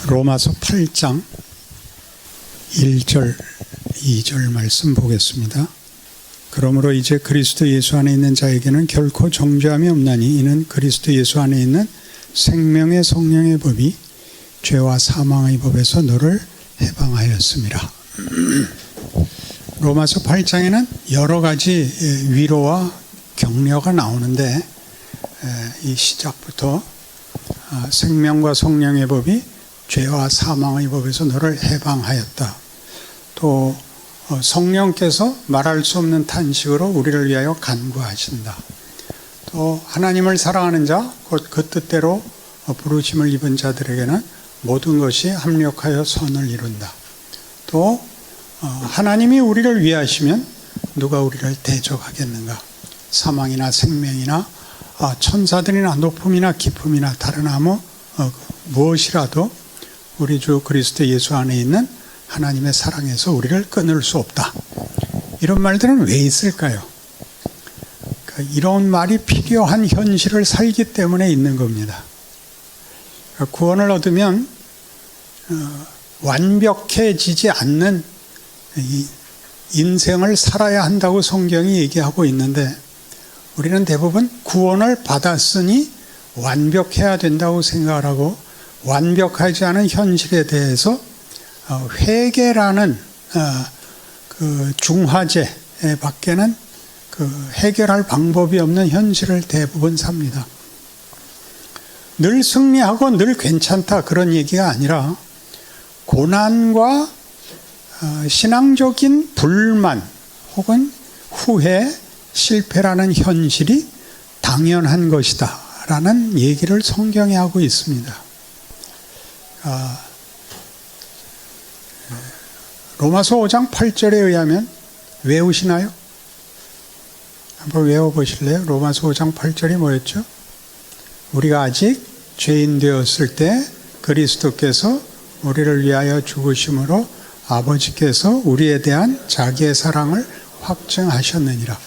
로마서 8장 1절 2절 말씀 보겠습니다. 그러므로 이제 그리스도 예수 안에 있는 자에게는 결코 정죄함이 없나니 이는 그리스도 예수 안에 있는 생명의 성령의 법이 죄와 사망의 법에서 너를 해방하였습니다. 로마서 8장에는 여러 가지 위로와 격려가 나오는데 이 시작부터 생명과 성령의 법이 죄와 사망의 법에서 너를 해방하였다. 또 성령께서 말할 수 없는 탄식으로 우리를 위하여 간구하신다. 또 하나님을 사랑하는 자, 곧 그 뜻대로 부르심을 입은 자들에게는 모든 것이 합력하여 선을 이룬다. 또 하나님이 우리를 위하시면 누가 우리를 대적하겠는가? 사망이나 생명이나 천사들이나 높음이나 깊음이나 다른 아무 무엇이라도 우리 주 그리스도 예수 안에 있는 하나님의 사랑에서 우리를 끊을 수 없다. 이런 말들은 왜 있을까요? 그러니까 이런 말이 필요한 현실을 살기 때문에 있는 겁니다. 그러니까 구원을 얻으면 완벽해지지 않는 이 인생을 살아야 한다고 성경이 얘기하고 있는데 우리는 대부분 구원을 받았으니 완벽해야 된다고 생각을 하고 완벽하지 않은 현실에 대해서 회개라는 그 중화제 밖에는 그 해결할 방법이 없는 현실을 대부분 삽니다. 늘 승리하고 늘 괜찮다 그런 얘기가 아니라 고난과 신앙적인 불만 혹은 후회, 실패라는 현실이 당연한 것이다 라는 얘기를 성경이 하고 있습니다. 로마서 5장 8절에 의하면 외우시나요? 한번 외워보실래요? 로마서 5장 8절이 뭐였죠? 우리가 아직 죄인 되었을 때 그리스도께서 우리를 위하여 죽으심으로 아버지께서 우리에 대한 자기의 사랑을 확증하셨느니라.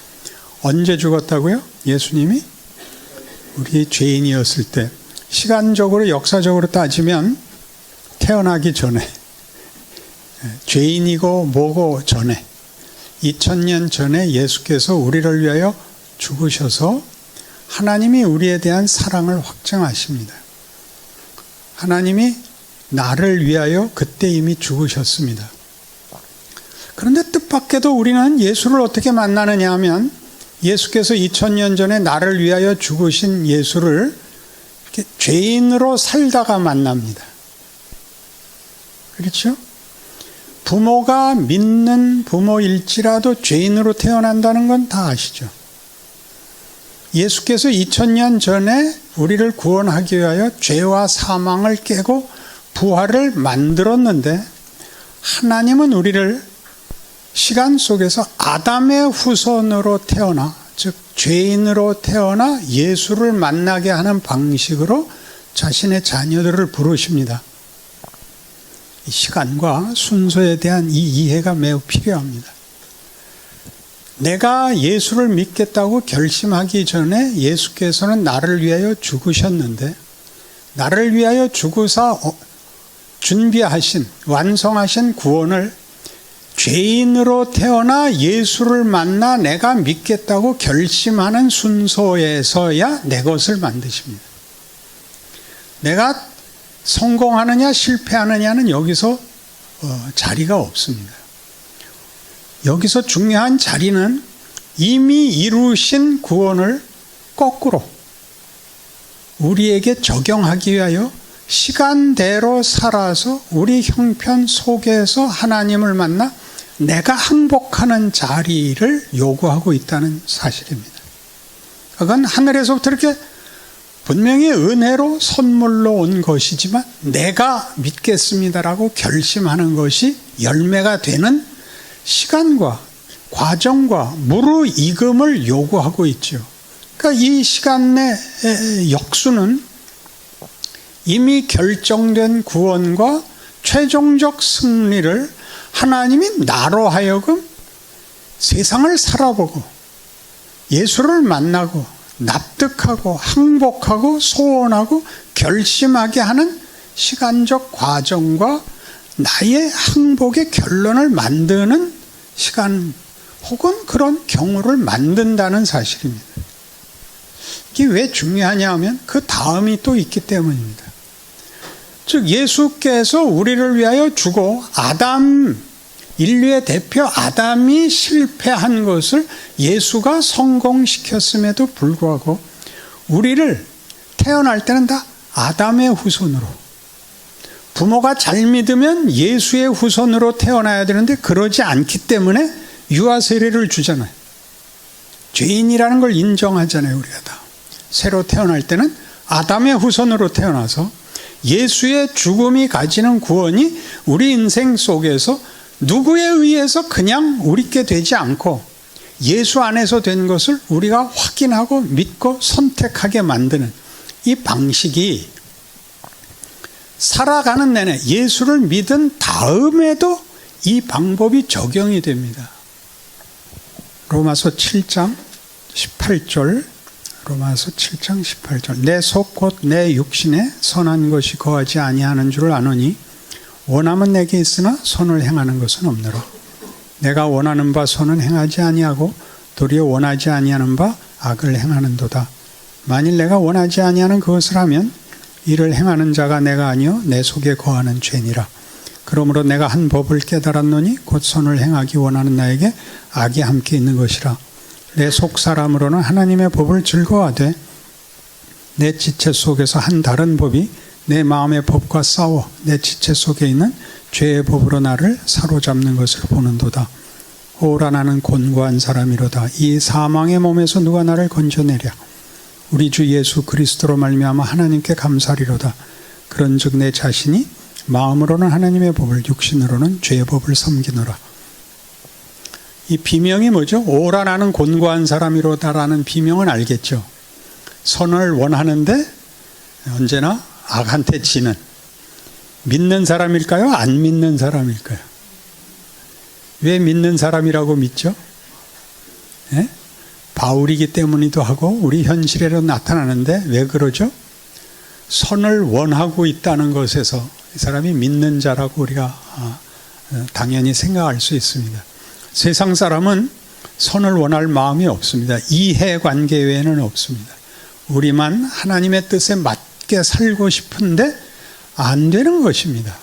언제 죽었다고요? 예수님이? 우리 죄인이었을 때. 시간적으로 역사적으로 따지면 태어나기 전에, 죄인이고 뭐고 전에, 2000년 전에 예수께서 우리를 위하여 죽으셔서 하나님이 우리에 대한 사랑을 확증하십니다. 하나님이 나를 위하여 그때 이미 죽으셨습니다. 그런데 뜻밖에도 우리는 예수를 어떻게 만나느냐 하면 예수께서 2000년 전에 나를 위하여 죽으신 예수를 이렇게 죄인으로 살다가 만납니다. 그렇죠? 부모가 믿는 부모일지라도 죄인으로 태어난다는 건 다 아시죠? 예수께서 2000년 전에 우리를 구원하기 위하여 죄와 사망을 깨고 부활을 만들었는데 하나님은 우리를 시간 속에서 아담의 후손으로 태어나, 즉 죄인으로 태어나 예수를 만나게 하는 방식으로 자신의 자녀들을 부르십니다. 이 시간과 순서에 대한 이 이해가 매우 필요합니다. 내가 예수를 믿겠다고 결심하기 전에 예수께서는 나를 위하여 죽으셨는데 나를 위하여 죽으사 준비하신, 완성하신 구원을 죄인으로 태어나 예수를 만나 내가 믿겠다고 결심하는 순서에서야 내 것을 만드십니다. 내가 성공하느냐 실패하느냐는 여기서 자리가 없습니다. 여기서 중요한 자리는 이미 이루신 구원을 거꾸로 우리에게 적용하기 위하여 시간대로 살아서 우리 형편 속에서 하나님을 만나 내가 항복하는 자리를 요구하고 있다는 사실입니다. 그건 하늘에서부터 이렇게 분명히 은혜로 선물로 온 것이지만 내가 믿겠습니다라고 결심하는 것이 열매가 되는 시간과 과정과 무르익음을 요구하고 있죠. 그러니까 이 시간 내 역수는 이미 결정된 구원과 최종적 승리를 하나님이 나로 하여금 세상을 살아보고 예수를 만나고 납득하고 항복하고 소원하고 결심하게 하는 시간적 과정과 나의 항복의 결론을 만드는 시간 혹은 그런 경우를 만든다는 사실입니다. 이게 왜 중요하냐 하면 그 다음이 또 있기 때문입니다. 즉 예수께서 우리를 위하여 주고 인류의 대표 아담이 실패한 것을 예수가 성공시켰음에도 불구하고 우리를 태어날 때는 다 아담의 후손으로, 부모가 잘 믿으면 예수의 후손으로 태어나야 되는데 그러지 않기 때문에 유아 세례를 주잖아요. 죄인이라는 걸 인정하잖아요. 우리가 다 새로 태어날 때는 아담의 후손으로 태어나서 예수의 죽음이 가지는 구원이 우리 인생 속에서 누구에 의해서 그냥 우리께 되지 않고 예수 안에서 된 것을 우리가 확인하고 믿고 선택하게 만드는 이 방식이 살아가는 내내 예수를 믿은 다음에도 이 방법이 적용이 됩니다. 로마서 7장 18절, 로마서 7장 18절. 내 속 곧 내 육신에 선한 것이 거하지 아니하는 줄 아노니 원함은 내게 있으나 선을 행하는 것은 없노라. 내가 원하는 바 선은 행하지 아니하고 도리어 원하지 아니하는 바 악을 행하는도다. 만일 내가 원하지 아니하는 그것을 하면 이를 행하는 자가 내가 아니요 내 속에 거하는 죄니라. 그러므로 내가 한 법을 깨달았노니 곧 선을 행하기 원하는 나에게 악이 함께 있는 것이라. 내 속 사람으로는 하나님의 법을 즐거워하되 내 지체 속에서 한 다른 법이 내 마음의 법과 싸워 내 지체 속에 있는 죄의 법으로 나를 사로잡는 것을 보는도다. 오라 나는 곤고한 사람이로다. 이 사망의 몸에서 누가 나를 건져내랴. 우리 주 예수 그리스도로 말미암아 하나님께 감사리로다. 그런즉 내 자신이 마음으로는 하나님의 법을 육신으로는 죄의 법을 섬기노라. 이 비명이 뭐죠? 오라 나는 곤고한 사람이로다라는 비명은 알겠죠. 선을 원하는데 언제나 악한테 지는 믿는 사람일까요? 안 믿는 사람일까요? 왜 믿는 사람이라고 믿죠? 예? 바울이기 때문이기도 하고 우리 현실에도 나타나는데 왜 그러죠? 선을 원하고 있다는 것에서 이 사람이 믿는 자라고 우리가 당연히 생각할 수 있습니다. 세상 사람은 선을 원할 마음이 없습니다. 이해관계 외에는 없습니다. 우리만 하나님의 뜻에 맞게 살고 싶은데 안 되는 것입니다.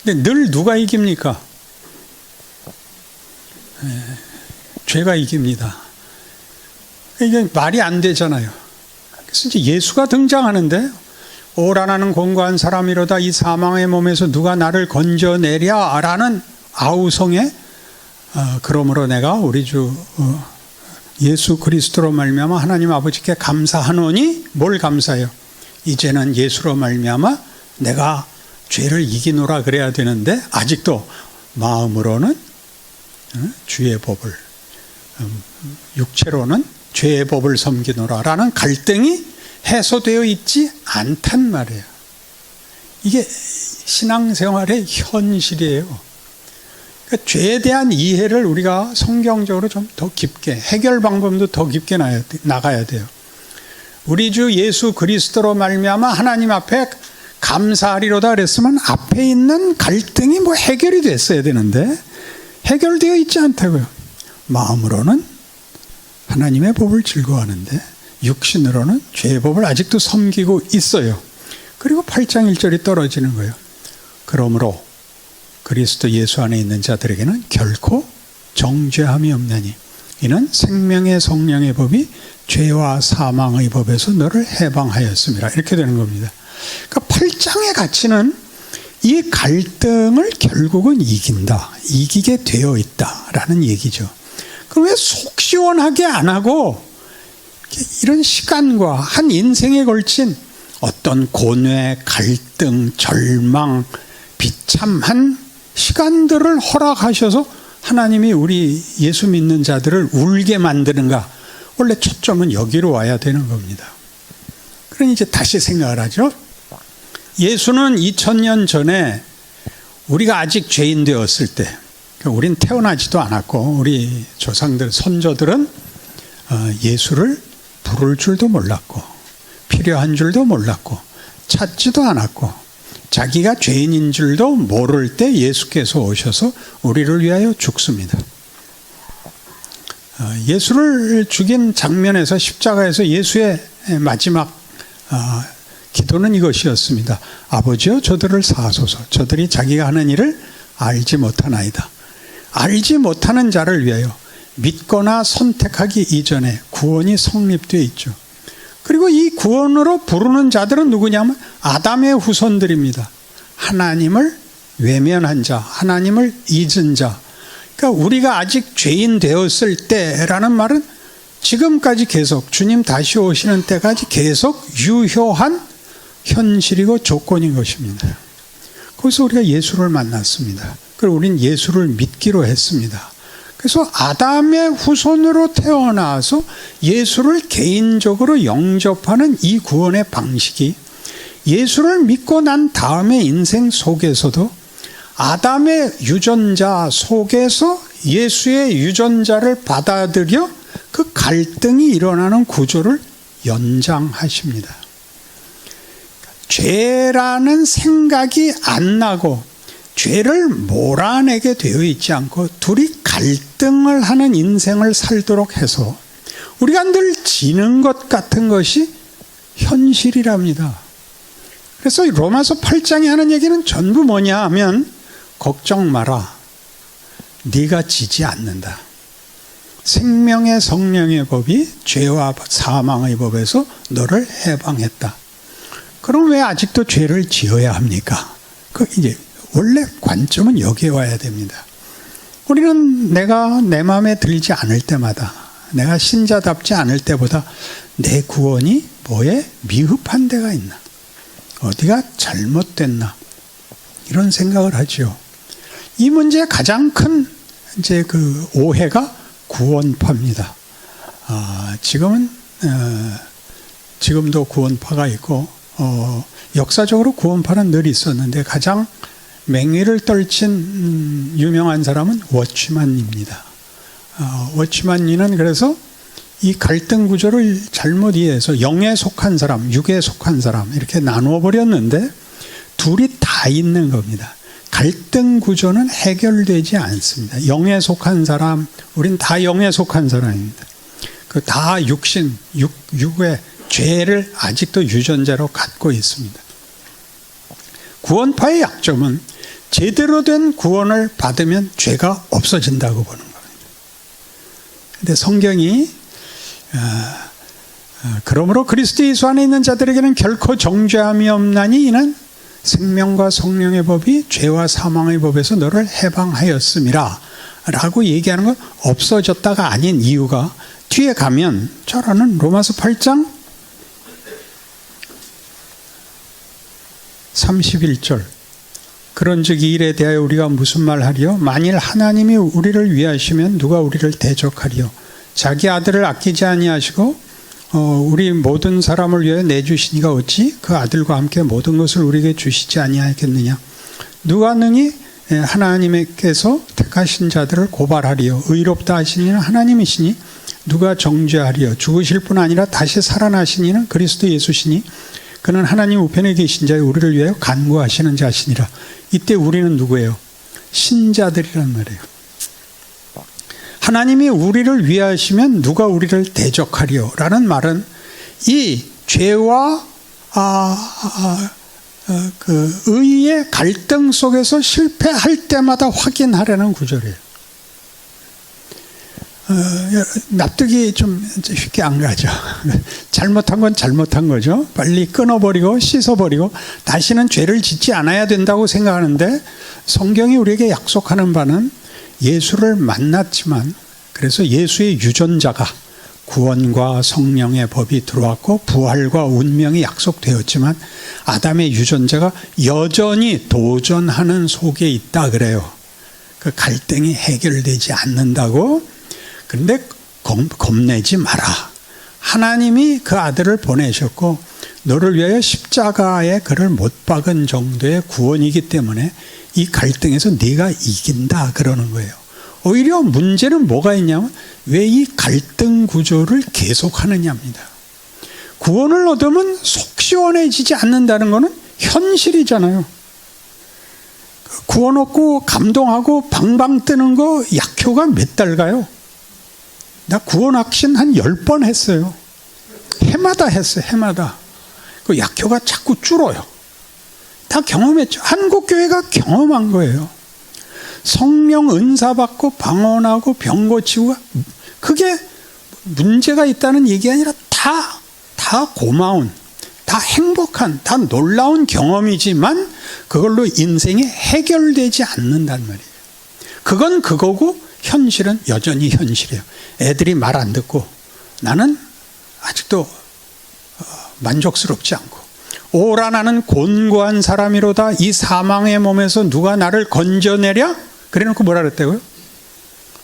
근데 늘 누가 이깁니까? 죄가 이깁니다. 이게 말이 안 되잖아요. 그래서 이제 예수가 등장하는데 오라 나는 곤고한 사람이로다. 이 사망의 몸에서 누가 나를 건져내랴 라는 아우성에 그러므로 내가 우리 주 예수 그리스도로 말미암아 하나님 아버지께 감사하노니 뭘 감사해요? 이제는 예수로 말미암아 내가 죄를 이기노라 그래야 되는데 아직도 마음으로는 주의 법을, 육체로는 죄의 법을 섬기노라라는 갈등이 해소되어 있지 않단 말이에요. 이게 신앙생활의 현실이에요. 그러니까 죄에 대한 이해를 우리가 성경적으로 좀 더 깊게, 해결 방법도 더 깊게 나가야 돼요. 우리 주 예수 그리스도로 말미암아 하나님 앞에 감사하리로다 그랬으면 앞에 있는 갈등이 뭐 해결이 됐어야 되는데 해결되어 있지 않다고요. 마음으로는 하나님의 법을 즐거워하는데 육신으로는 죄의 법을 아직도 섬기고 있어요. 그리고 8장 1절이 떨어지는 거예요. 그러므로 그리스도 예수 안에 있는 자들에게는 결코 정죄함이 없나니 이는 생명의 성령의 법이 죄와 사망의 법에서 너를 해방하였습니다. 이렇게 되는 겁니다. 그러니까 8장의 가치는 이 갈등을 결국은 이긴다, 이기게 되어 있다라는 얘기죠. 그럼 왜 속 시원하게 안 하고 이런 시간과 한 인생에 걸친 어떤 고뇌, 갈등, 절망, 비참한 시간들을 허락하셔서 하나님이 우리 예수 믿는 자들을 울게 만드는가? 원래 초점은 여기로 와야 되는 겁니다. 그러니 이제 다시 생각을 하죠. 예수는 2000년 전에 우리가 아직 죄인 되었을 때, 우린 태어나지도 않았고 우리 조상들, 선조들은 예수를 부를 줄도 몰랐고 필요한 줄도 몰랐고 찾지도 않았고 자기가 죄인인 줄도 모를 때 예수께서 오셔서 우리를 위하여 죽습니다. 예수를 죽인 장면에서 십자가에서 예수의 마지막 기도는 이것이었습니다. 아버지여 저들을 사하소서. 저들이 자기가 하는 일을 알지 못하나이다. 알지 못하는 자를 위하여 믿거나 선택하기 이전에 구원이 성립되어 있죠. 그리고 이 구원으로 부르는 자들은 누구냐면 아담의 후손들입니다. 하나님을 외면한 자, 하나님을 잊은 자. 그러니까 우리가 아직 죄인 되었을 때라는 말은 지금까지 계속 주님 다시 오시는 때까지 계속 유효한 현실이고 조건인 것입니다. 거기서 우리가 예수를 만났습니다. 그리고 우리는 예수를 믿기로 했습니다. 그래서 아담의 후손으로 태어나서 예수를 개인적으로 영접하는 이 구원의 방식이 예수를 믿고 난 다음의 인생 속에서도 아담의 유전자 속에서 예수의 유전자를 받아들여 그 갈등이 일어나는 구조를 연장하십니다. 죄라는 생각이 안 나고 죄를 몰아내게 되어 있지 않고 둘이 갈등을 하는 인생을 살도록 해서 우리가 늘 지는 것 같은 것이 현실이랍니다. 그래서 로마서 8장에 하는 얘기는 전부 뭐냐 하면 걱정 마라. 네가 지지 않는다. 생명의 성령의 법이 죄와 사망의 법에서 너를 해방했다. 그럼 왜 아직도 죄를 지어야 합니까? 이제 원래 관점은 여기에 와야 됩니다. 우리는 내가 내 마음에 들지 않을 때마다, 내가 신자답지 않을 때보다 내 구원이 뭐에 미흡한 데가 있나? 어디가 잘못됐나? 이런 생각을 하죠. 이 문제의 가장 큰 이제 그 오해가 구원파입니다. 지금도 구원파가 있고, 역사적으로 구원파는 늘 있었는데 가장 맹위를 떨친 유명한 사람은 워치만입니다. 워치만이는 그래서 이 갈등 구조를 잘못 이해해서 영에 속한 사람, 육에 속한 사람 이렇게 나누어 버렸는데 둘이 다 있는 겁니다. 갈등 구조는 해결되지 않습니다. 영에 속한 사람, 우린 다 영에 속한 사람입니다. 그 다 육신, 육의 죄를 아직도 유전자로 갖고 있습니다. 구원파의 약점은 제대로 된 구원을 받으면 죄가 없어진다고 보는 겁니다. 그런데 성경이 그러므로 그리스도 예수 안에 있는 자들에게는 결코 정죄함이 없나니 이는 생명과 성령의 법이 죄와 사망의 법에서 너를 해방하였음이라 라고 얘기하는 건 없어졌다가 아닌 이유가 뒤에 가면 저라는 로마서 8장 31절 그런즉 이 일에 대하여 우리가 무슨 말하리요? 만일 하나님이 우리를 위하시면 누가 우리를 대적하리요? 자기 아들을 아끼지 아니하시고 우리 모든 사람을 위해 내주시니가 어찌 그 아들과 함께 모든 것을 우리에게 주시지 아니하겠느냐? 누가 능히 하나님께서 택하신 자들을 고발하리요? 의롭다 하신 이는 하나님이시니 누가 정죄하리요? 죽으실 뿐 아니라 다시 살아나신 이는 그리스도 예수시니 그는 하나님 우편에 계신 자의 우리를 위하여 간구하시는 자시니라. 이때 우리는 누구예요? 신자들이란 말이에요. 하나님이 우리를 위하시면 누가 우리를 대적하리요? 라는 말은 이 죄와 그 의의 갈등 속에서 실패할 때마다 확인하려는 구절이에요. 납득이 좀 쉽게 안 가죠. 잘못한 건 잘못한 거죠. 빨리 끊어버리고 씻어버리고 다시는 죄를 짓지 않아야 된다고 생각하는데 성경이 우리에게 약속하는 바는 예수를 만났지만 그래서 예수의 유전자가 구원과 성령의 법이 들어왔고 부활과 운명이 약속되었지만 아담의 유전자가 여전히 도전하는 속에 있다 그래요. 그 갈등이 해결되지 않는다고. 그런데 겁내지 마라. 하나님이 그 아들을 보내셨고 너를 위하여 십자가에 그를 못 박은 정도의 구원이기 때문에 이 갈등에서 네가 이긴다 그러는 거예요. 오히려 문제는 뭐가 있냐면 왜 이 갈등 구조를 계속하느냐입니다. 구원을 얻으면 속 시원해지지 않는다는 것은 현실이잖아요. 구원 얻고 감동하고 방방 뜨는 거 약효가 몇 달 가요? 나 구원 확신 한 10번 했어요. 해마다 했어요. 해마다. 그 약효가 자꾸 줄어요. 다 경험했죠. 한국교회가 경험한 거예요. 성령 은사 받고 방언하고 병 고치고, 그게 문제가 있다는 얘기 아니라 다 고마운, 다 행복한, 다 놀라운 경험이지만 그걸로 인생이 해결되지 않는단 말이에요. 그건 그거고 현실은 여전히 현실이에요. 애들이 말 안 듣고 나는 아직도 만족스럽지 않고, 오라 나는 곤고한 사람이로다. 이 사망의 몸에서 누가 나를 건져내랴? 그래놓고 뭐라 그랬다고요?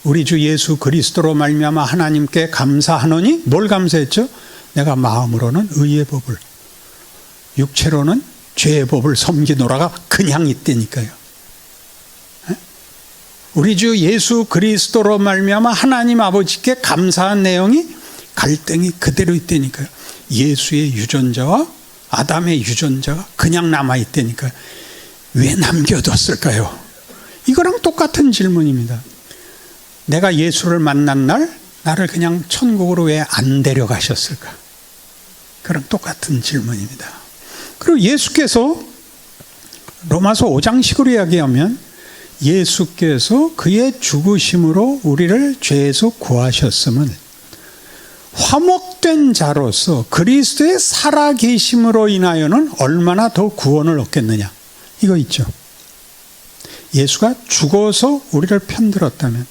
우리 주 예수 그리스도로 말미암아 하나님께 감사하노니, 뭘 감사했죠? 내가 마음으로는 의의 법을, 육체로는 죄의 법을 섬기노라가 그냥 있다니까요. 우리 주 예수 그리스도로 말미암아 하나님 아버지께 감사한 내용이, 갈등이 그대로 있다니까요. 예수의 유전자와 아담의 유전자가 그냥 남아있다니까요. 왜 남겨뒀을까요? 이거랑 똑같은 질문입니다. 내가 예수를 만난 날 나를 그냥 천국으로 왜 안 데려가셨을까? 그랑 똑같은 질문입니다. 그리고 예수께서 로마서 5장식으로 이야기하면, 예수께서 그의 죽으심으로 우리를 죄에서 구하셨음은 화목된 자로서 그리스도의 살아계심으로 인하여는 얼마나 더 구원을 얻겠느냐, 이거 있죠. 예수가 죽어서 우리를 편들었다면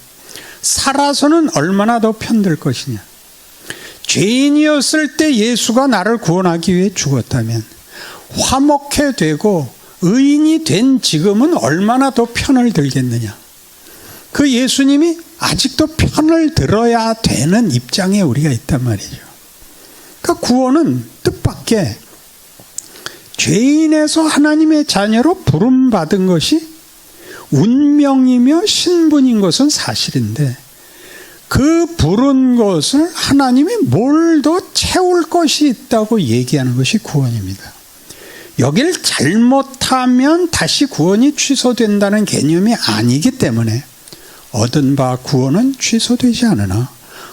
살아서는 얼마나 더 편들 것이냐. 죄인이었을 때 예수가 나를 구원하기 위해 죽었다면 화목해 되고 의인이 된 지금은 얼마나 더 편을 들겠느냐. 그 예수님이 아직도 편을 들어야 되는 입장에 우리가 있단 말이죠. 그러니까 구원은 뜻밖의 죄인에서 하나님의 자녀로 부름받은 것이 운명이며 신분인 것은 사실인데, 그 부른 것을 하나님이 뭘 더 채울 것이 있다고 얘기하는 것이 구원입니다. 여길 잘못하면 다시 구원이 취소된다는 개념이 아니기 때문에, 얻은 바 구원은 취소되지 않으나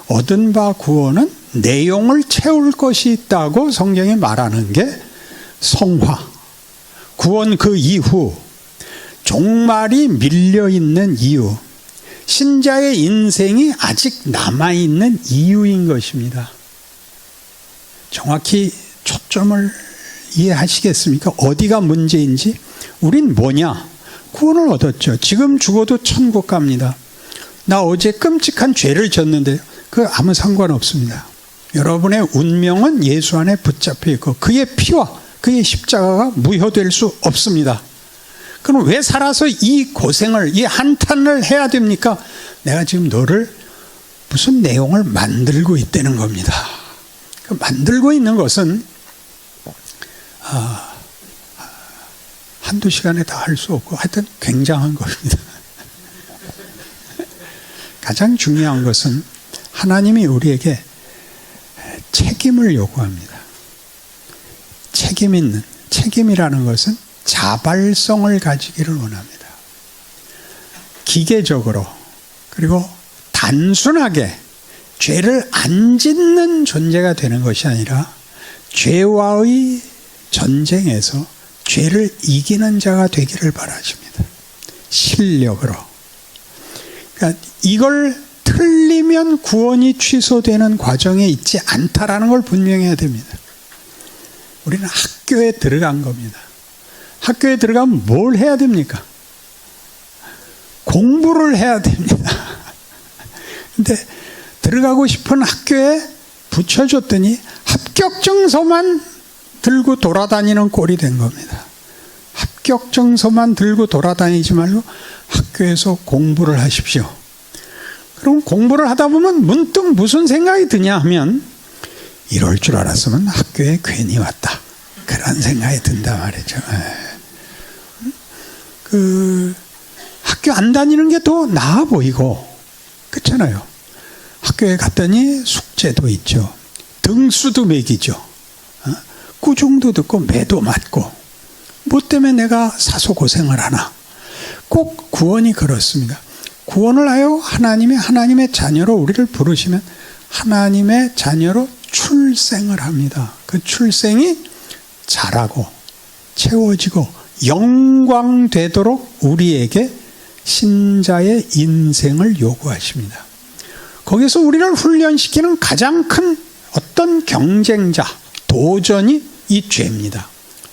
얻은 바 구원은 내용을 채울 것이 있다고 성경이 말하는 게 성화, 구원 그 이후 종말이 밀려있는 이유, 신자의 인생이 아직 남아있는 이유인 것입니다. 정확히 초점을 이해하시겠습니까? 어디가 문제인지. 우린 뭐냐? 구원을 얻었죠. 지금 죽어도 천국 갑니다. 나 어제 끔찍한 죄를 졌는데 그 아무 상관없습니다. 여러분의 운명은 예수 안에 붙잡혀 있고 그의 피와 그의 십자가가 무효될 수 없습니다. 그럼 왜 살아서 이 고생을, 이 한탄을 해야 됩니까? 내가 지금 너를 무슨 내용을 만들고 있다는 겁니다. 그 만들고 있는 것은 한두 시간에 다 할 수 없고 하여튼 굉장한 겁니다. 가장 중요한 것은 하나님이 우리에게 책임을 요구합니다. 책임이라는 것은 자발성을 가지기를 원합니다. 기계적으로 그리고 단순하게 죄를 안 짓는 존재가 되는 것이 아니라 죄와의 전쟁에서 죄를 이기는 자가 되기를 바라십니다. 실력으로. 그러니까 이걸 틀리면 구원이 취소되는 과정에 있지 않다라는 걸 분명히 해야 됩니다. 우리는 학교에 들어간 겁니다. 학교에 들어가면 뭘 해야 됩니까? 공부를 해야 됩니다. 근데 들어가고 싶은 학교에 붙여줬더니 합격증서만 들고 돌아다니는 꼴이 된 겁니다. 합격증서만 들고 돌아다니지 말고 학교에서 공부를 하십시오. 그럼 공부를 하다 보면 문득 무슨 생각이 드냐 하면, 이럴 줄 알았으면 학교에 괜히 왔다, 그런 생각이 든단 말이죠. 학교 안 다니는 게 더 나아 보이고, 그렇잖아요. 학교에 갔더니 숙제도 있죠. 등수도 매기죠. 꾸중도 듣고 매도 맞고, 뭐 때문에 내가 사소 고생을 하나. 꼭 구원이 그렇습니다. 구원을 하여 하나님의 자녀로 우리를 부르시면 하나님의 자녀로 출생을 합니다. 그 출생이 자라고 채워지고 영광되도록 우리에게 신자의 인생을 요구하십니다. 거기서 우리를 훈련시키는 가장 큰 어떤 경쟁자, 도전이 이 죄입니다.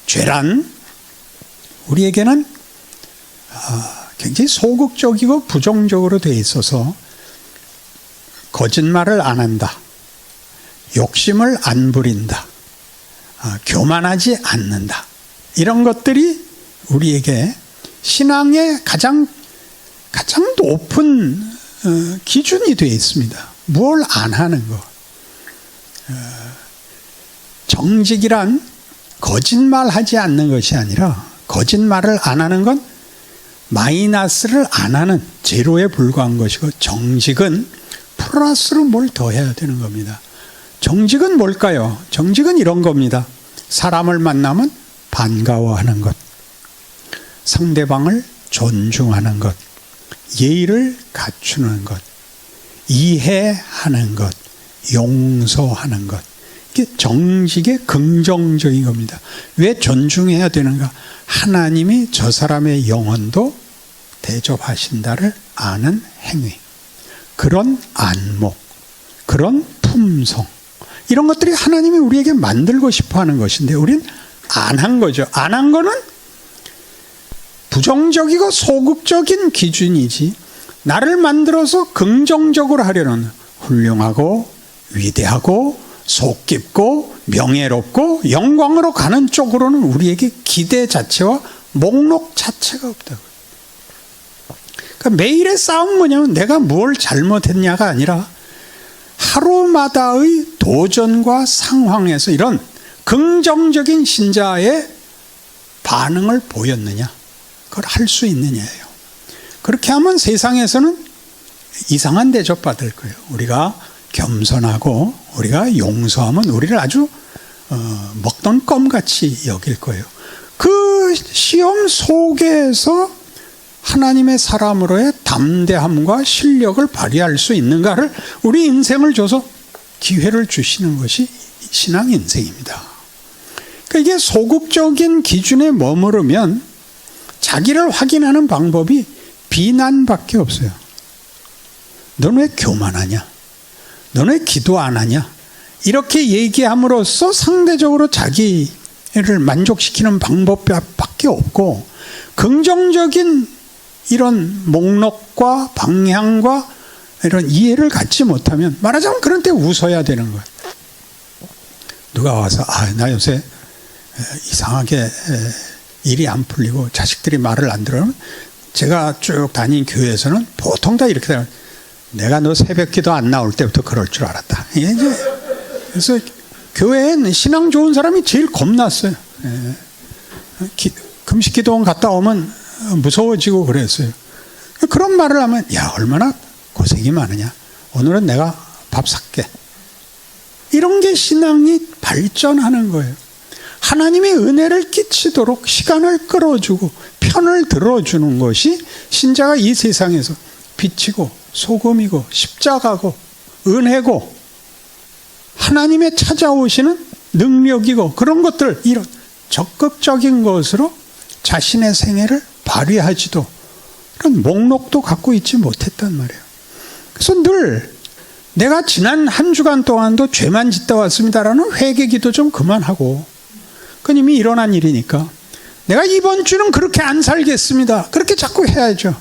죄란 우리에게는 굉장히 소극적이고 부정적으로 되어 있어서 거짓말을 안 한다, 욕심을 안 부린다, 교만하지 않는다, 이런 것들이 우리에게 신앙의 가장 높은 기준이 되어 있습니다. 뭘 안 하는 것. 정직이란 거짓말하지 않는 것이 아니라 거짓말을 안 하는 건 마이너스를 안 하는 제로에 불과한 것이고, 정직은 플러스로 뭘 더해야 되는 겁니다. 정직은 뭘까요? 정직은 이런 겁니다. 사람을 만나면 반가워하는 것, 상대방을 존중하는 것, 예의를 갖추는 것, 이해하는 것, 용서하는 것. 이게 정직의 긍정적인 겁니다. 왜 존중해야 되는가? 하나님이 저 사람의 영혼도 대접하신다를 아는 행위, 그런 안목, 그런 품성, 이런 것들이 하나님이 우리에게 만들고 싶어 하는 것인데 우린 안 한 거죠. 안 한 거는 부정적이고 소극적인 기준이지, 나를 만들어서 긍정적으로 하려는 훌륭하고 위대하고 속 깊고 명예롭고 영광으로 가는 쪽으로는 우리에게 기대 자체와 목록 자체가 없다고요. 그러니까 매일의 싸움은 뭐냐면 내가 뭘 잘못했냐가 아니라 하루마다의 도전과 상황에서 이런 긍정적인 신자의 반응을 보였느냐, 그걸 할 수 있느냐예요. 그렇게 하면 세상에서는 이상한 대접 받을 거예요. 우리가 겸손하고 우리가 용서하면 우리를 아주 먹던 껌같이 여길 거예요. 그 시험 속에서 하나님의 사람으로의 담대함과 실력을 발휘할 수 있는가를 우리 인생을 줘서 기회를 주시는 것이 신앙 인생입니다. 그러니까 이게 소극적인 기준에 머무르면 자기를 확인하는 방법이 비난밖에 없어요. 너는 왜 교만하냐? 너는 왜 기도 안 하냐? 이렇게 얘기함으로써 상대적으로 자기를 만족시키는 방법밖에 없고, 긍정적인 이런 목록과 방향과 이런 이해를 갖지 못하면, 말하자면 그런 때 웃어야 되는 거예요. 누가 와서 나 요새 이상하게 일이 안 풀리고 자식들이 말을 안 들으면, 제가 쭉 다닌 교회에서는 보통 다 이렇게 돼요. 내가 너 새벽 기도 안 나올 때부터 그럴 줄 알았다. 그래서 교회엔 신앙 좋은 사람이 제일 겁났어요. 금식 기도원 갔다 오면 무서워지고 그랬어요. 그런 말을 하면, 야, 얼마나 고생이 많으냐. 오늘은 내가 밥 살게. 이런 게 신앙이 발전하는 거예요. 하나님의 은혜를 끼치도록 시간을 끌어주고 편을 들어주는 것이 신자가 이 세상에서 빛이고 소금이고 십자가고 은혜고 하나님의 찾아오시는 능력이고, 그런 것들, 이런 적극적인 것으로 자신의 생애를 발휘하지도 이런 목록도 갖고 있지 못했단 말이에요. 그래서 늘 내가 지난 한 주간 동안도 죄만 짓다 왔습니다라는 회개기도 좀 그만하고, 그건 이미 일어난 일이니까 내가 이번 주는 그렇게 안 살겠습니다, 그렇게 자꾸 해야죠.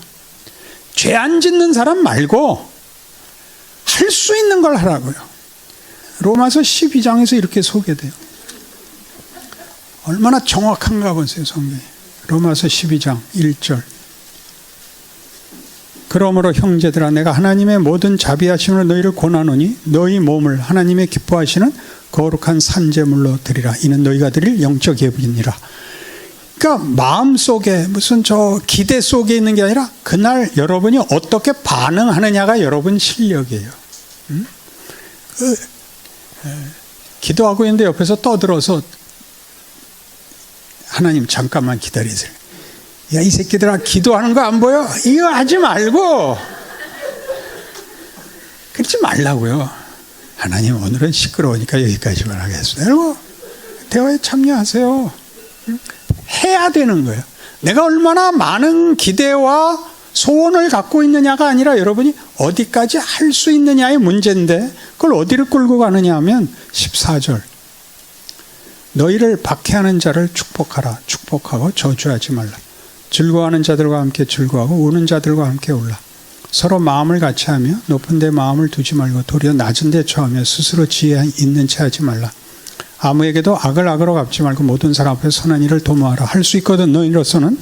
죄 안 짓는 사람 말고 할 수 있는 걸 하라고요. 로마서 12장에서 이렇게 소개돼요. 얼마나 정확한가 보세요, 성경이. 로마서 12장 1절. 그러므로 형제들아, 내가 하나님의 모든 자비하심으로 너희를 권하노니 너희 몸을 하나님의 기뻐하시는 거룩한 산제물로 드리라. 이는 너희가 드릴 영적 예물이니라. 그러니까 마음속에 무슨 기대 속에 있는 게 아니라 그날 여러분이 어떻게 반응하느냐가 여러분 실력이에요. 기도하고 있는데 옆에서 떠들어서 하나님 잠깐만 기다리세요. 야, 이 새끼들아, 기도하는 거 안 보여? 이거 하지 말고. 그러지 말라고요. 하나님, 오늘은 시끄러우니까 여기까지만 하겠습니다. 그리고 대화에 참여하세요. 해야 되는 거예요. 내가 얼마나 많은 기대와 소원을 갖고 있느냐가 아니라 여러분이 어디까지 할 수 있느냐의 문제인데, 그걸 어디를 끌고 가느냐 하면 14절. 너희를 박해하는 자를 축복하라. 축복하고 저주하지 말라. 즐거워하는 자들과 함께 즐거워하고 우는 자들과 함께 울라. 서로 마음을 같이 하며 높은 데 마음을 두지 말고 도리어 낮은 데 처하며 스스로 지혜 있는 채 하지 말라. 아무에게도 악을 악으로 갚지 말고 모든 사람 앞에 선한 일을 도모하라. 할 수 있거든 너희로서는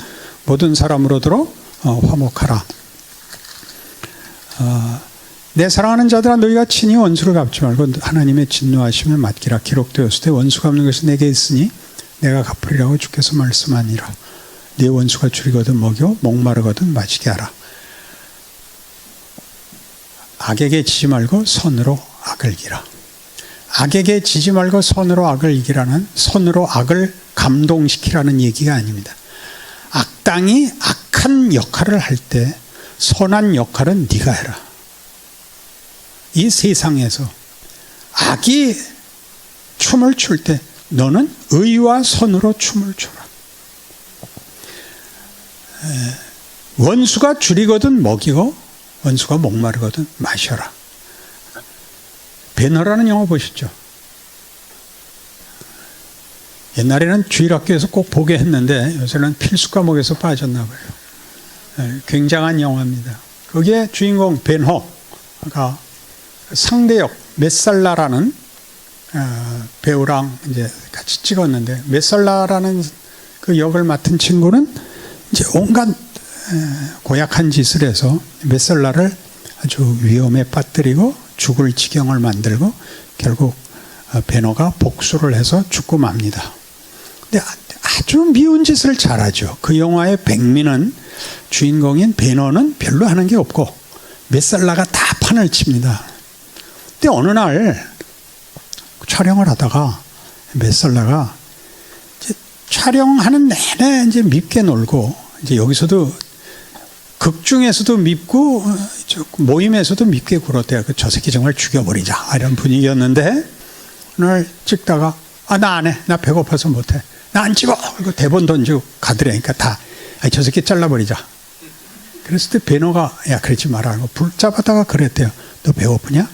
모든 사람으로더러 화목하라. 내 사랑하는 자들아, 너희가 친히 원수를 갚지 말고 하나님의 진노하심을 맡기라. 기록되었을 때 원수 갚는 것이 내게 있으니 내가 갚으리라고 주께서 말씀하니라. 네 원수가 줄이거든 먹여 목마르거든 마시게 하라. 악에게 지지 말고 선으로 악을 이기라. 악에게 지지 말고 선으로 악을 이기라는, 선으로 악을 감동시키라는 얘기가 아닙니다. 악당이 악한 역할을 할 때 선한 역할은 네가 해라. 이 세상에서 악이 춤을 출 때 너는 의와 선으로 춤을 춰라. 원수가 줄이거든 먹이고 원수가 목마르거든 마셔라. 배너라는 영화 보셨죠? 옛날에는 주일학교에서 꼭 보게 했는데 요새는 필수 과목에서 빠졌나 봐요. 굉장한 영화입니다. 거기에 주인공 벤허가 상대역 메살라라는 배우랑 이제 같이 찍었는데, 메살라라는 그 역을 맡은 친구는 이제 온갖 고약한 짓을 해서 메살라를 아주 위험에 빠뜨리고 죽을 지경을 만들고 결국 베너가 복수를 해서 죽고 맙니다. 근데 아주 미운 짓을 잘하죠. 그 영화의 백미는 주인공인 베너는 별로 하는 게 없고 메살라가 다 판을 칩니다. 근데 어느 날 촬영을 하다가 메살라가 이제 촬영하는 내내 이제 밉게 놀고, 이제 여기서도 극 중에서도 밉고 모임에서도 밉게 굴었대요. 저 새끼 정말 죽여버리자 이런 분위기였는데, 오늘 찍다가 나 안 해. 나 배고파서 못해. 나 안 찍어. 그리고 대본 던지고 가더라니까 다. 저 새끼 잘라버리자. 그랬을 때 베너가 야 그러지 마라. 붙잡아다가 그랬대요. 너 배고프냐?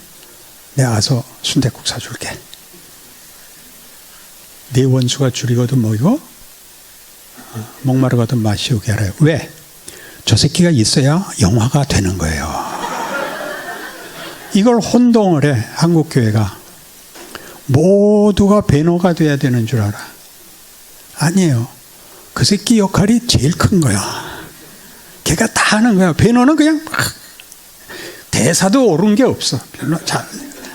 내가 가서 순댓국 사줄게. 네 원수가 줄이거든 먹이고 목마르거든 마시우게 하래요. 왜? 저 새끼가 있어야 영화가 되는 거예요. 이걸 혼동을 해. 한국교회가 모두가 배너가 돼야 되는 줄 알아. 아니에요. 그 새끼 역할이 제일 큰 거야. 걔가 다 하는 거야. 배너는 그냥 대사도 옳은 게 없어. 별로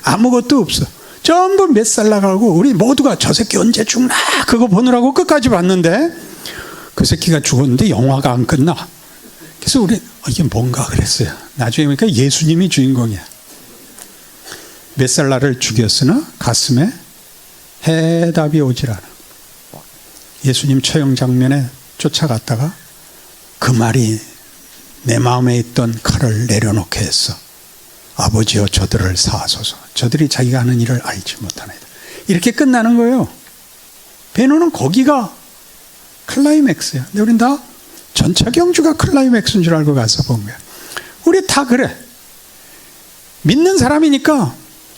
아무것도 없어. 전부 몇 살 나가고 우리 모두가 저 새끼 언제 죽나 그거 보느라고 끝까지 봤는데, 그 새끼가 죽었는데 영화가 안 끝나. 그래서 우리 이게 뭔가 그랬어요. 나중에 보니까 예수님이 주인공이야. 몇 살 나를 죽였으나 가슴에 해답이 오질 않아. 예수님 처형 장면에 쫓아갔다가 그 말이 내 마음에 있던 칼을 내려놓게 했어. 아버지여 저들을 사하소서. 저들이 자기가 하는 일을 알지 못하나이다. 이렇게 끝나는 거예요. 베너는 거기가 클라이맥스야. 근데 우린 다 전차경주가 클라이맥스인 줄 알고 가서 본 거야. 우리 다 그래. 믿는 사람이니까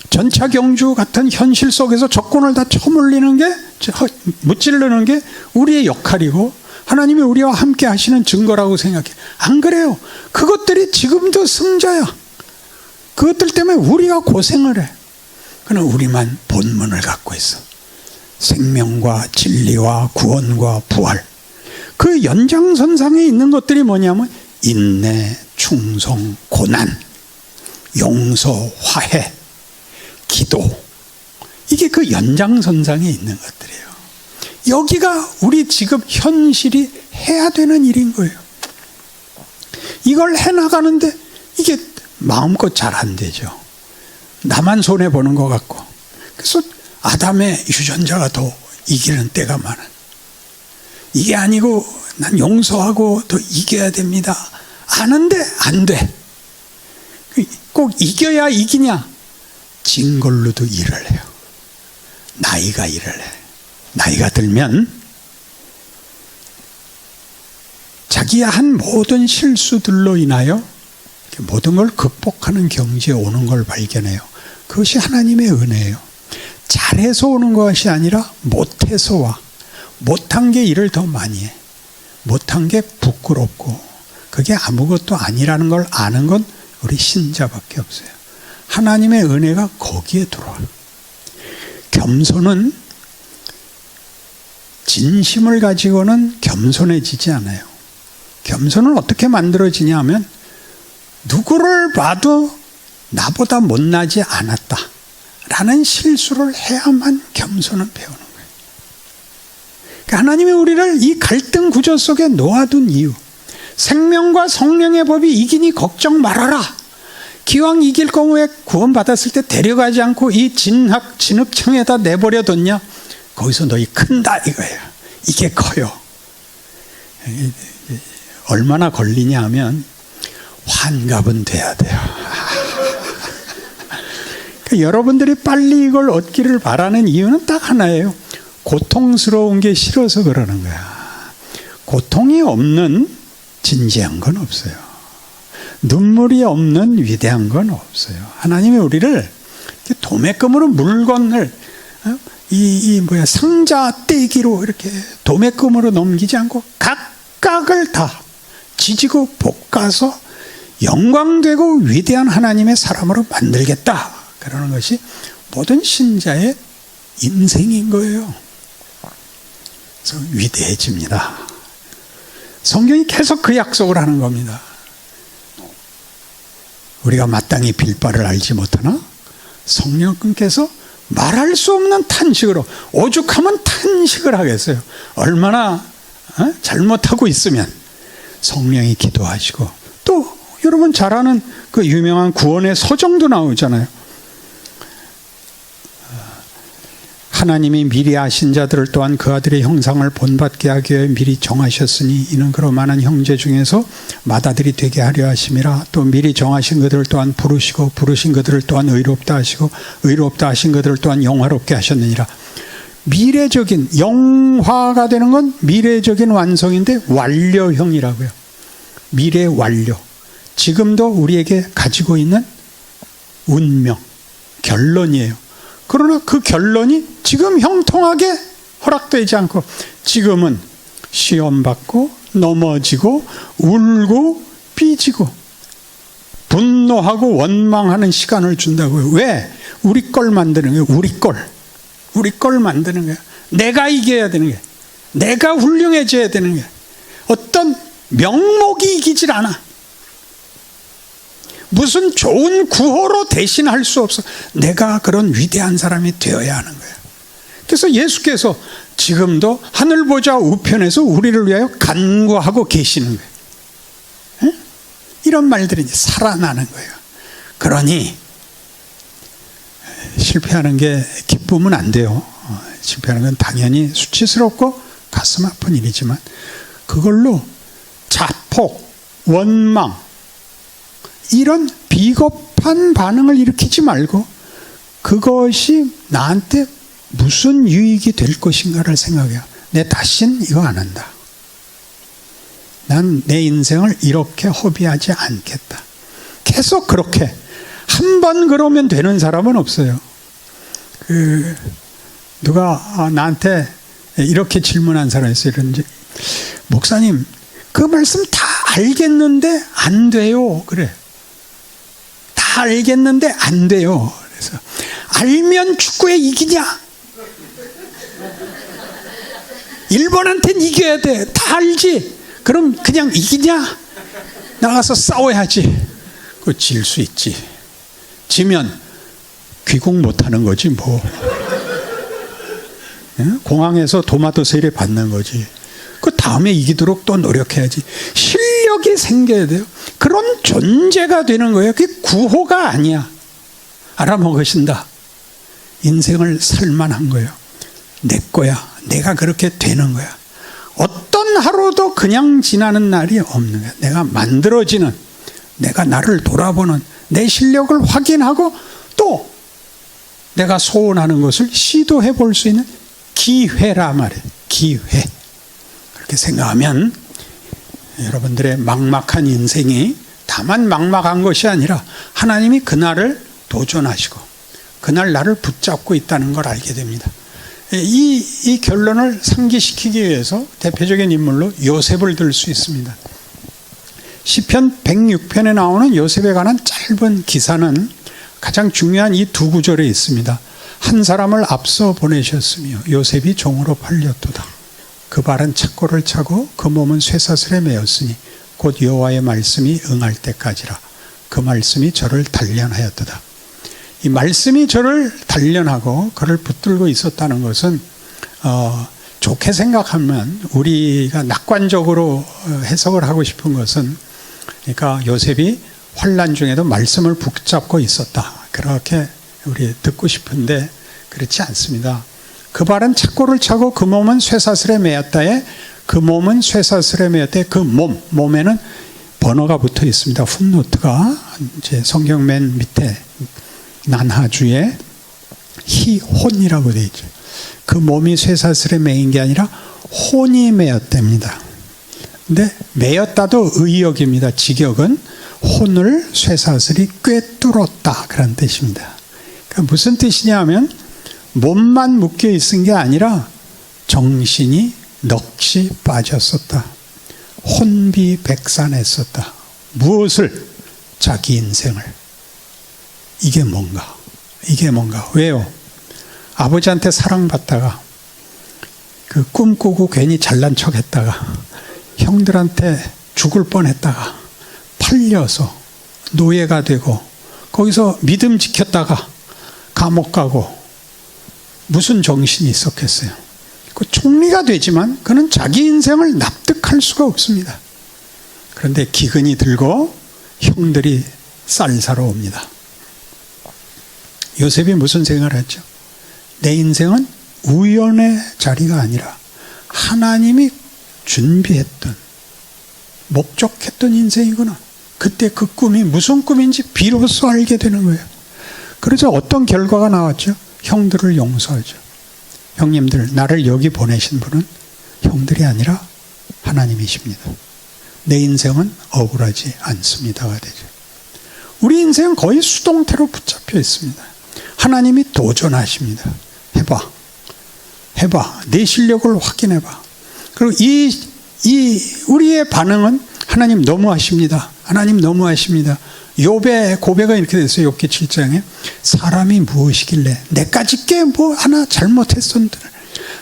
전차경주 같은 현실 속에서 적군을 다 쳐물리는 게, 무찌르는 게 우리의 역할이고 하나님이 우리와 함께 하시는 증거라고 생각해. 안 그래요. 그것들이 지금도 승자야. 그것들 때문에 우리가 고생을 해. 그러나 우리만 본문을 갖고 있어. 생명과 진리와 구원과 부활. 그 연장선상에 있는 것들이 뭐냐면 인내, 충성, 고난, 용서, 화해, 기도. 이게 그 연장선상에 있는 것들이에요. 여기가 우리 지금 현실이 해야 되는 일인 거예요. 이걸 해나가는데 이게 마음껏 잘 안 되죠. 나만 손해보는 것 같고. 그래서 아담의 유전자가 더 이기는 때가 많아. 이게 아니고 난 용서하고 더 이겨야 됩니다. 아는데 안 돼. 꼭 이겨야 이기냐? 진 걸로도 일을 해요. 나이가 일을 해. 나이가 들면 자기가 한 모든 실수들로 인하여 모든 걸 극복하는 경지에 오는 걸 발견해요. 그것이 하나님의 은혜예요. 잘해서 오는 것이 아니라 못해서 와. 못한 게 일을 더 많이 해. 못한 게 부끄럽고 그게 아무것도 아니라는 걸 아는 건 우리 신자밖에 없어요. 하나님의 은혜가 거기에 들어와요. 겸손은 진심을 가지고는 겸손해지지 않아요. 겸손은 어떻게 만들어지냐 하면 누구를 봐도 나보다 못나지 않았다 라는 실수를 해야만 겸손은 배우는 거예요. 그러니까 하나님이 우리를 이 갈등 구조 속에 놓아둔 이유, 생명과 성령의 법이 이기니 걱정 말아라. 기왕 이길 거면 왜 구원받았을 때 데려가지 않고 이 진흙청에다 내버려 뒀냐? 거기서 너희 큰다 이거예요. 이게 커요. 얼마나 걸리냐 하면 환갑은 돼야 돼요. 그러니까 여러분들이 빨리 이걸 얻기를 바라는 이유는 딱 하나예요. 고통스러운 게 싫어서 그러는 거야. 고통이 없는 진지한 건 없어요. 눈물이 없는 위대한 건 없어요. 하나님이 우리를 도매금으로 물건을 상자 떼기로 이렇게 도매금으로 넘기지 않고 각각을 다 지지고 볶아서 영광되고 위대한 하나님의 사람으로 만들겠다. 그러는 것이 모든 신자의 인생인 거예요. 그래서 위대해집니다. 성경이 계속 그 약속을 하는 겁니다. 우리가 마땅히 빌 바를 알지 못하나 성령께서 말할 수 없는 탄식으로, 오죽하면 탄식을 하겠어요. 얼마나 잘못하고 있으면 성령이 기도하시고, 또 여러분 잘 아는 그 유명한 구원의 서정도 나오잖아요. 하나님이 미리 아신 자들을 또한 그 아들의 형상을 본받게 하기 위해 미리 정하셨으니 이는 그로 많은 형제 중에서 맏아들이 되게 하려 하심이라. 또 미리 정하신 그들을 또한 부르시고 부르신 그들을 또한 의롭다 하시고 의롭다 하신 그들을 또한 영화롭게 하셨느니라. 미래적인, 영화가 되는 건 미래적인 완성인데 완료형이라고요. 미래 완료. 지금도 우리에게 가지고 있는 운명, 결론이에요. 그러나 그 결론이 지금 형통하게 허락되지 않고 지금은 시험받고 넘어지고 울고 삐지고 분노하고 원망하는 시간을 준다고요. 왜? 우리 걸 만드는 거예요. 우리 걸 만드는 거예요. 내가 이겨야 되는 거예요. 내가 훌륭해져야 되는 거예요. 어떤 명목이 이기질 않아. 무슨 좋은 구호로 대신할 수 없어. 내가 그런 위대한 사람이 되어야 하는 거예요. 그래서 예수께서 지금도 하늘 보좌 우편에서 우리를 위하여 간구하고 계시는 거예요. 에? 이런 말들이 이제 살아나는 거예요. 그러니 실패하는 게 기쁘면 안 돼요. 실패하는 건 당연히 수치스럽고 가슴 아픈 일이지만 그걸로 자폭, 원망 이런 비겁한 반응을 일으키지 말고 그것이 나한테 무슨 유익이 될 것인가를 생각해요. 내 다신 이거 안 한다. 난 내 인생을 이렇게 허비하지 않겠다. 계속 그렇게 한 번 그러면 되는 사람은 없어요. 누가 나한테 이렇게 질문한 사람이 있어요. 이런지, 목사님 그 말씀 다 알겠는데 안 돼요. 그래. 다 알겠는데 안 돼요. 그래서 알면 축구에 이기냐? 일본한테는 이겨야 돼. 다 알지? 그럼 그냥 이기냐? 나가서 싸워야지. 그거 질 수 있지. 지면 귀국 못하는 거지 뭐. 공항에서 도마도 세례 받는 거지. 그 다음에 이기도록 또 노력해야지. 실력이 생겨야 돼요. 그런 존재가 되는 거예요. 그게 구호가 아니야. 알아먹으신다. 인생을 살만한 거예요. 내 거야. 내가 그렇게 되는 거야. 어떤 하루도 그냥 지나는 날이 없는 거예요. 내가 만들어지는, 내가 나를 돌아보는, 내 실력을 확인하고 또 내가 소원하는 것을 시도해 볼 수 있는 기회라 말이에요. 기회. 그렇게 생각하면 여러분들의 막막한 인생이 다만 막막한 것이 아니라 하나님이 그날을 도전하시고 그날 나를 붙잡고 있다는 걸 알게 됩니다. 이 결론을 상기시키기 위해서 대표적인 인물로 요셉을 들 수 있습니다. 시편 106편에 나오는 요셉에 관한 짧은 기사는 가장 중요한 이 두 구절에 있습니다. 한 사람을 앞서 보내셨으며 요셉이 종으로 팔렸도다. 그 발은 착고를 차고 그 몸은 쇠사슬에 매였으니 곧 여호와의 말씀이 응할 때까지라. 그 말씀이 저를 단련하였도다. 이 말씀이 저를 단련하고 그를 붙들고 있었다는 것은 좋게 생각하면 우리가 낙관적으로 해석을 하고 싶은 것은, 그러니까 요셉이 환난 중에도 말씀을 붙잡고 있었다, 그렇게 우리 듣고 싶은데 그렇지 않습니다. 그 발은 착고를 차고 그 몸은 쇠사슬에 매였다에, 그 몸은 쇠사슬에 매였다에 그 몸에는 번호가 붙어 있습니다. 풋노트가 이제 성경 맨 밑에 난하주에 희혼이라고 되어 있죠. 그 몸이 쇠사슬에 매인 게 아니라 혼이 매였답니다. 근데 매였다도 의역입니다. 직역은 혼을 쇠사슬이 꿰뚫었다, 그런 뜻입니다. 그러니까 무슨 뜻이냐 하면 몸만 묶여 있은 게 아니라 정신이 넋이 빠졌었다. 혼비백산했었다. 무엇을? 자기 인생을. 이게 뭔가? 이게 뭔가? 왜요? 아버지한테 사랑받다가 그 꿈꾸고 괜히 잘난 척 했다가 형들한테 죽을 뻔했다가 팔려서 노예가 되고 거기서 믿음 지켰다가 감옥 가고 무슨 정신이 있었겠어요? 그 총리가 되지만 그는 자기 인생을 납득할 수가 없습니다. 그런데 기근이 들고 형들이 쌀 사러 옵니다. 요셉이 무슨 생각을 했죠? 내 인생은 우연의 자리가 아니라 하나님이 준비했던, 목적했던 인생이구나. 그때 그 꿈이 무슨 꿈인지 비로소 알게 되는 거예요. 그래서 어떤 결과가 나왔죠? 형들을 용서하죠. 형님들, 나를 여기 보내신 분은 형들이 아니라 하나님이십니다. 내 인생은 억울하지 않습니다가 되죠. 우리 인생은 거의 수동태로 붙잡혀 있습니다. 하나님이 도전하십니다. 해봐. 내 실력을 확인해봐. 그리고 우리의 반응은 하나님 너무하십니다. 하나님 너무하십니다. 욥의 고백은 이렇게 됐어요. 욥기 7장에 사람이 무엇이길래 내까지 꽤 뭐 하나 잘못했었는데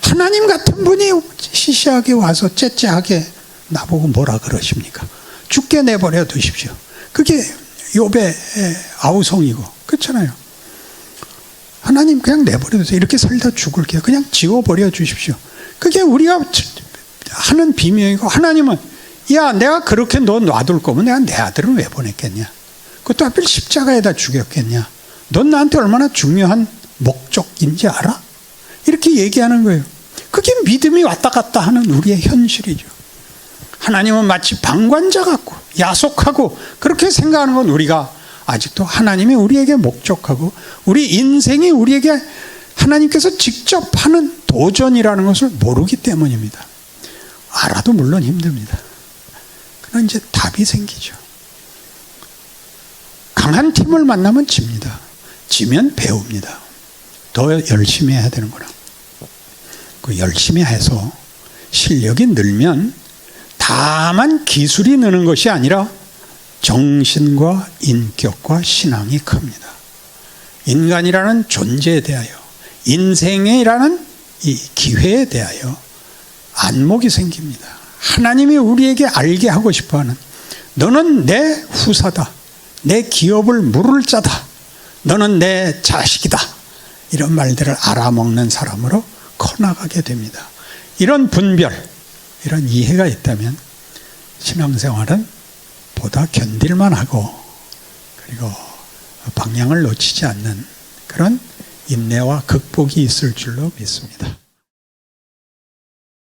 하나님 같은 분이 시시하게 와서 째째하게 나보고 뭐라 그러십니까? 죽게 내버려 두십시오. 그게 욥의 아우성이고, 그렇잖아요. 하나님 그냥 내버려 두세요. 이렇게 살다 죽을게요. 그냥 지워버려 주십시오. 그게 우리가 하는 비명이고, 하나님은 야, 내가 그렇게 너 놔둘 거면 내가 내 아들은 왜 보냈겠냐? 그것도 하필 십자가에다 죽였겠냐? 넌 나한테 얼마나 중요한 목적인지 알아? 이렇게 얘기하는 거예요. 그게 믿음이 왔다 갔다 하는 우리의 현실이죠. 하나님은 마치 방관자 같고 야속하고 그렇게 생각하는 건 우리가 아직도 하나님이 우리에게 목적하고 우리 인생이 우리에게 하나님께서 직접 하는 도전이라는 것을 모르기 때문입니다. 알아도 물론 힘듭니다. 그러나 이제 답이 생기죠. 강한 팀을 만나면 집니다. 지면 배웁니다. 더 열심히 해야 되는구나. 그 열심히 해서 실력이 늘면 다만 기술이 느는 것이 아니라 정신과 인격과 신앙이 큽니다. 인간이라는 존재에 대하여, 인생이라는 이 기회에 대하여 안목이 생깁니다. 하나님이 우리에게 알게 하고 싶어하는, 너는 내 후사다, 내 기업을 물을 자다, 너는 내 자식이다, 이런 말들을 알아먹는 사람으로 커나가게 됩니다. 이런 분별, 이런 이해가 있다면 신앙생활은 보다 견딜만하고, 그리고 방향을 놓치지 않는 그런 인내와 극복이 있을 줄로 믿습니다.